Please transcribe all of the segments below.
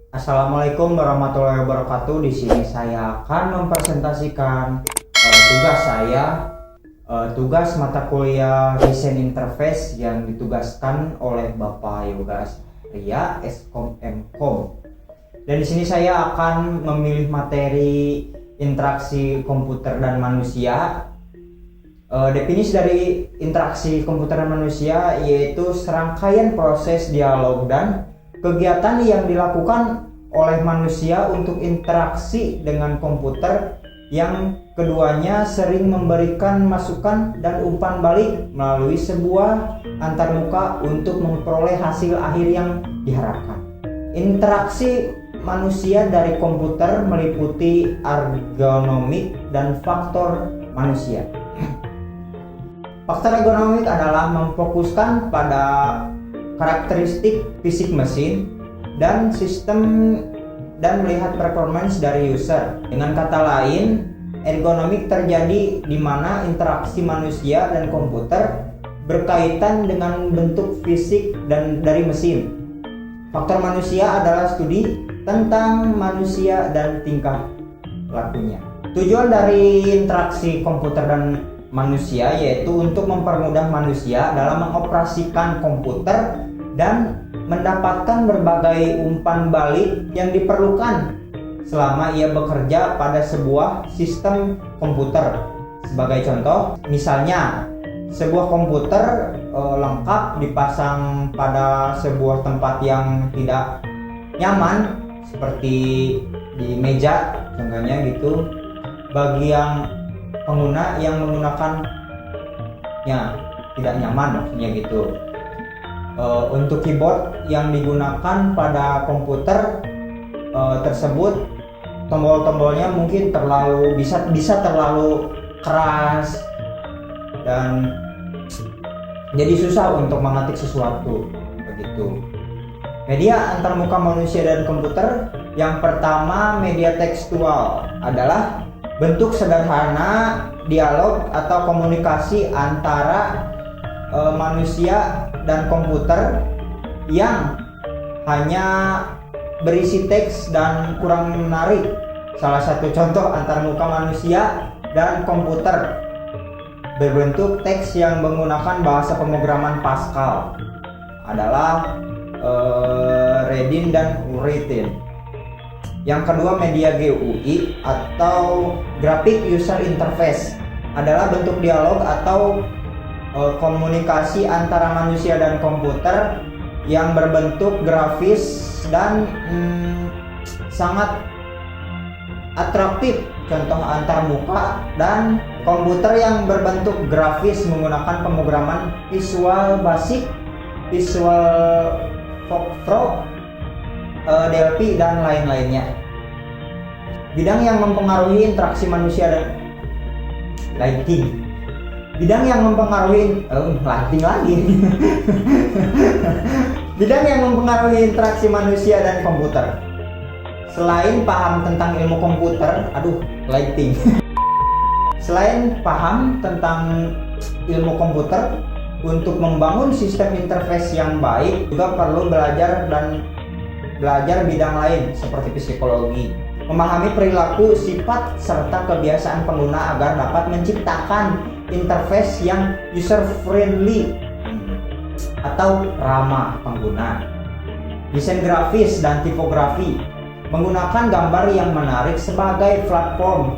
Assalamualaikum warahmatullahi wabarakatuh. Di sini saya akan mempresentasikan tugas saya, tugas mata kuliah desain interface yang ditugaskan oleh Bapak Yoga Ria, Eskom Mkom. Dan di sini saya akan memilih materi interaksi komputer dan manusia. Definisi dari interaksi komputer dan manusia yaitu serangkaian proses dialog dan kegiatan yang dilakukan oleh manusia untuk interaksi dengan komputer yang keduanya sering memberikan masukan dan umpan balik melalui sebuah antarmuka untuk memperoleh hasil akhir yang diharapkan. Interaksi manusia dari komputer meliputi ergonomik dan faktor manusia. Faktor ergonomik adalah memfokuskan pada karakteristik fisik mesin dan sistem dan melihat performance dari user. Dengan kata lain, ergonomik terjadi di mana interaksi manusia dan komputer berkaitan dengan bentuk fisik dan dari mesin. Faktor manusia adalah studi tentang manusia dan tingkah lakunya. Tujuan dari interaksi komputer dan manusia yaitu untuk mempermudah manusia dalam mengoperasikan komputer dan mendapatkan berbagai umpan balik yang diperlukan selama ia bekerja pada sebuah sistem komputer. Sebagai contoh, misalnya sebuah komputer lengkap dipasang pada sebuah tempat yang tidak nyaman seperti di meja contohnya gitu, bagi yang pengguna yang menggunakannya tidak nyaman maksudnya gitu. Untuk keyboard yang digunakan pada komputer tersebut, tombol-tombolnya mungkin bisa terlalu keras dan jadi susah untuk mengetik sesuatu begitu. Media antarmuka manusia dan komputer. Yang pertama, media tekstual adalah bentuk sederhana dialog atau komunikasi antara manusia dan komputer yang hanya berisi teks dan kurang menarik. Salah satu contoh antarmuka manusia dan komputer berbentuk teks yang menggunakan bahasa pemrograman Pascal adalah reading dan writing. Yang kedua, media GUI atau graphic user interface adalah bentuk dialog atau komunikasi antara manusia dan komputer yang berbentuk grafis dan sangat atraktif. Contoh antarmuka dan komputer yang berbentuk grafis menggunakan pemrograman Visual Basic, Visual Pro, Delphi dan lain-lainnya. Bidang yang mempengaruhi interaksi manusia dan lighting. Bidang yang mempengaruhi lighting lagi. Bidang yang mempengaruhi interaksi manusia dan komputer. Selain paham tentang ilmu komputer, lighting. Selain paham tentang ilmu komputer, untuk membangun sistem interface yang baik juga perlu belajar bidang lain seperti psikologi, memahami perilaku, sifat, serta kebiasaan pengguna agar dapat menciptakan interface yang user friendly atau ramah pengguna. Desain grafis dan tipografi menggunakan gambar yang menarik sebagai platform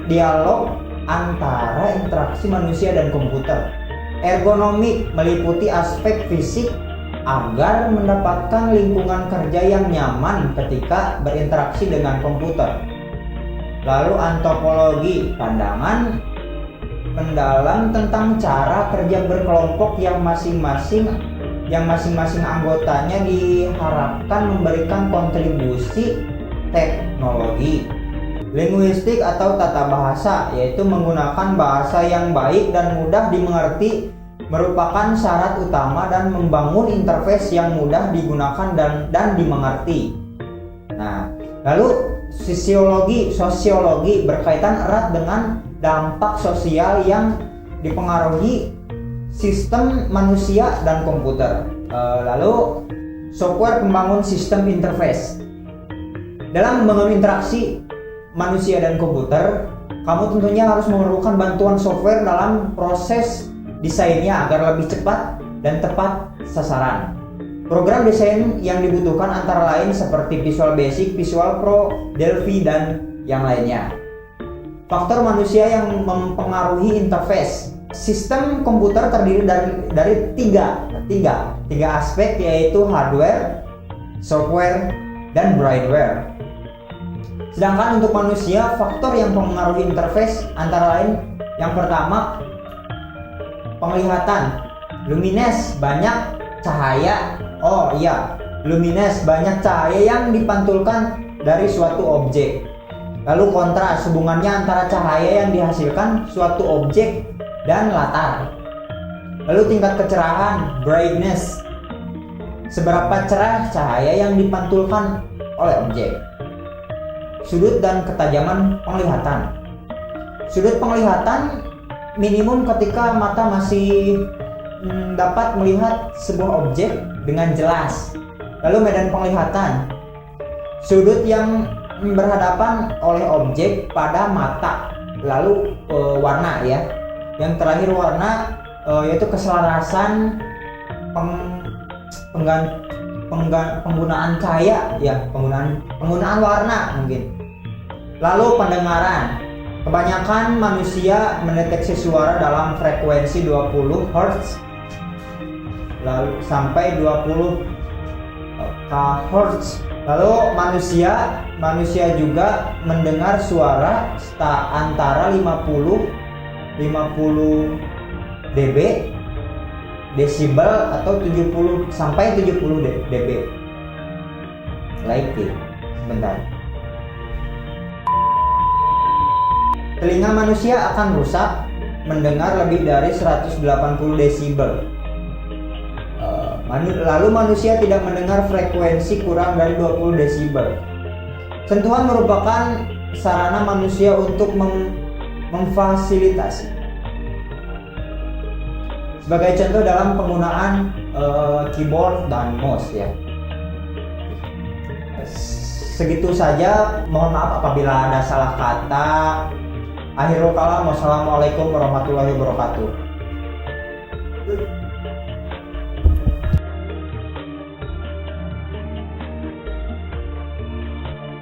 dialog antara interaksi manusia dan komputer. Ergonomik meliputi aspek fisik agar mendapatkan lingkungan kerja yang nyaman ketika berinteraksi dengan komputer. Lalu antropologi, pandangan mendalam tentang cara kerja berkelompok yang masing-masing anggotanya diharapkan memberikan kontribusi teknologi. Linguistik atau tata bahasa, yaitu menggunakan bahasa yang baik dan mudah dimengerti, merupakan syarat utama dan membangun interface yang mudah digunakan dan dimengerti. Nah, lalu sosiologi berkaitan erat dengan dampak sosial yang dipengaruhi sistem manusia dan komputer. Lalu software pembangun sistem interface. Dalam membangun interaksi manusia dan komputer, kamu tentunya harus memerlukan bantuan software dalam proses desainnya agar lebih cepat dan tepat sasaran. Program desain yang dibutuhkan antara lain seperti Visual Basic, Visual Pro, Delphi, dan yang lainnya. Faktor manusia yang mempengaruhi interface. Sistem komputer terdiri dari tiga aspek, yaitu hardware, software, dan brainware. Sedangkan untuk manusia, faktor yang mempengaruhi interface antara lain yang pertama, penglihatan. Luminous, banyak cahaya. Luminous, banyak cahaya yang dipantulkan dari suatu objek. Lalu kontras, hubungannya antara cahaya yang dihasilkan suatu objek dan latar. Lalu tingkat kecerahan, brightness, seberapa cerah cahaya yang dipantulkan oleh objek. Sudut dan ketajaman penglihatan. Sudut penglihatan minimum ketika mata masih dapat melihat sebuah objek dengan jelas. Lalu medan penglihatan, sudut yang berhadapan oleh objek pada mata. Lalu warna ya. Yang terakhir warna, yaitu keselarasan penggunaan cahaya ya, penggunaan warna mungkin. Lalu pendengaran. Kebanyakan manusia mendeteksi suara dalam frekuensi 20 Hz lalu sampai 20 kHz. Lalu manusia juga mendengar suara antara 50 dB desibel atau 70 sampai 70 dB. Lagi sebentar. Telinga manusia akan rusak mendengar lebih dari 180 desibel. Lalu manusia tidak mendengar frekuensi kurang dari 20 desibel. Sentuhan merupakan sarana manusia untuk memfasilitasi. Sebagai contoh dalam penggunaan keyboard dan mouse ya. Segitu saja, mohon maaf apabila ada salah kata. Akhirul kalam, wassalamualaikum warahmatullahi wabarakatuh.